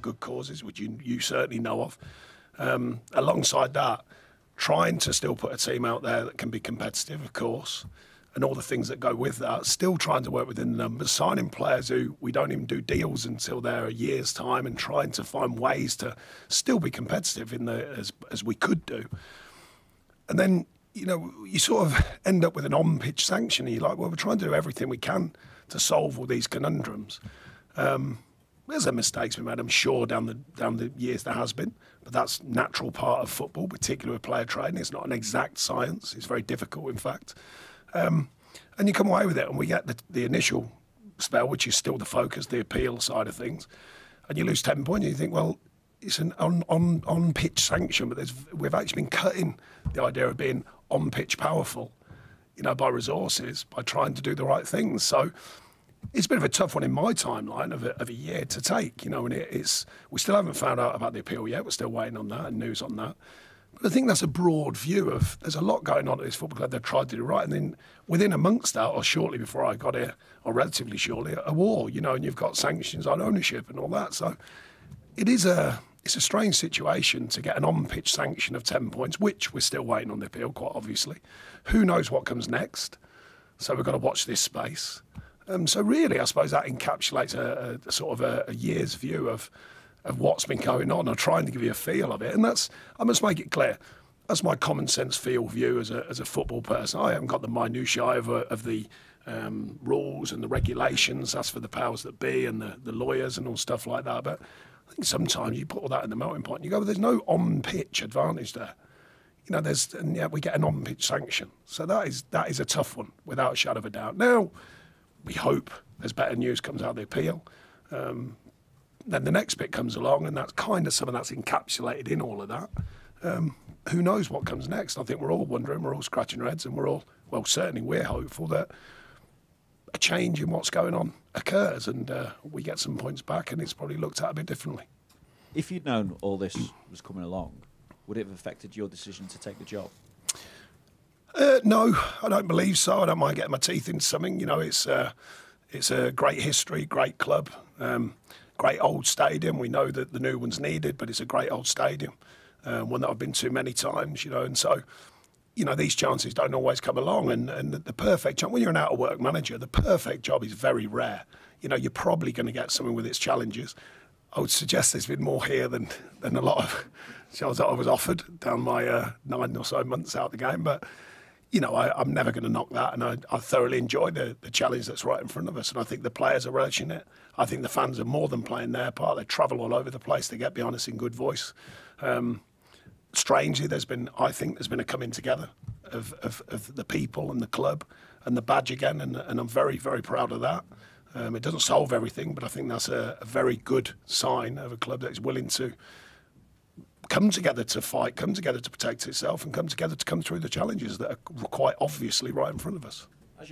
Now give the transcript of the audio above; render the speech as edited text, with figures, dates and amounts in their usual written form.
good causes, which you certainly know of. Alongside that, trying to still put a team out there that can be competitive, of course, and all the things that go with that, still trying to work within the numbers, signing players who we don't even do deals until they're a year's time, and trying to find ways to still be competitive as we could do. And then, you sort of end up with an on-pitch sanction, and you're like, well, we're trying to do everything we can to solve all these conundrums. There's mistakes been made, I'm sure, down the years there has been, but that's natural part of football, particularly with player training. It's not an exact science. It's very difficult, in fact. And you come away with it, and we get the initial spell, which is still the focus, the appeal side of things, and you lose 10 points, and you think, well, it's an on-pitch sanction, but we've actually been cutting the idea of being on-pitch powerful, by resources, by trying to do the right things. So it's a bit of a tough one in my timeline of a year to take, and we still haven't found out about the appeal yet. We're still waiting on that and news on that. But I think that's a broad view of there's a lot going on at this football club. They've tried to do right, and then within amongst that, or shortly before I got here, or relatively shortly, a war, and you've got sanctions on ownership and all that. So it's a strange situation to get an on-pitch sanction of 10 points, which we're still waiting on the appeal, quite obviously. Who knows what comes next? So we've got to watch this space. So really, I suppose that encapsulates a sort of a year's view of what's been going on. I'm trying to give you a feel of it, and I must make it clear, that's my common sense feel view as a football person. I haven't got the minutiae of the rules and the regulations. That's for the powers that be and the lawyers and all stuff like that. But I think sometimes you put all that in the melting pot and you go, well, there's no on-pitch advantage there. And yet we get an on-pitch sanction. So that is a tough one, without a shadow of a doubt. Now, we hope there's better news comes out of the appeal. Then the next bit comes along, and that's kind of some of that's encapsulated in all of that. Who knows what comes next? I think we're all wondering, we're all scratching our heads, and certainly we're hopeful that a change in what's going on occurs, and we get some points back, and it's probably looked at a bit differently. If you'd known all this was coming along, would it have affected your decision to take the job? No, I don't believe so. I don't mind getting my teeth into something. It's a great history, great club, great old stadium. We know that the new one's needed, but it's a great old stadium, one that I've been to many times, and so, these chances don't always come along, and the perfect job, when you're an out-of-work manager, the perfect job is very rare. You're probably going to get something with its challenges. I would suggest there's been more here than a lot of jobs that I was offered down my 9 or so months out of the game, but I'm never going to knock that, and I thoroughly enjoy the challenge that's right in front of us, and I think the players are relishing it. I think the fans are more than playing their part. They travel all over the place to get behind us in good voice. Strangely, I think there's been a coming together of the people and the club and the badge again, and I'm very, very proud of that. It doesn't solve everything, but I think that's a very good sign of a club that is willing to come together to fight, come together to protect itself, and come together to come through the challenges that are quite obviously right in front of us.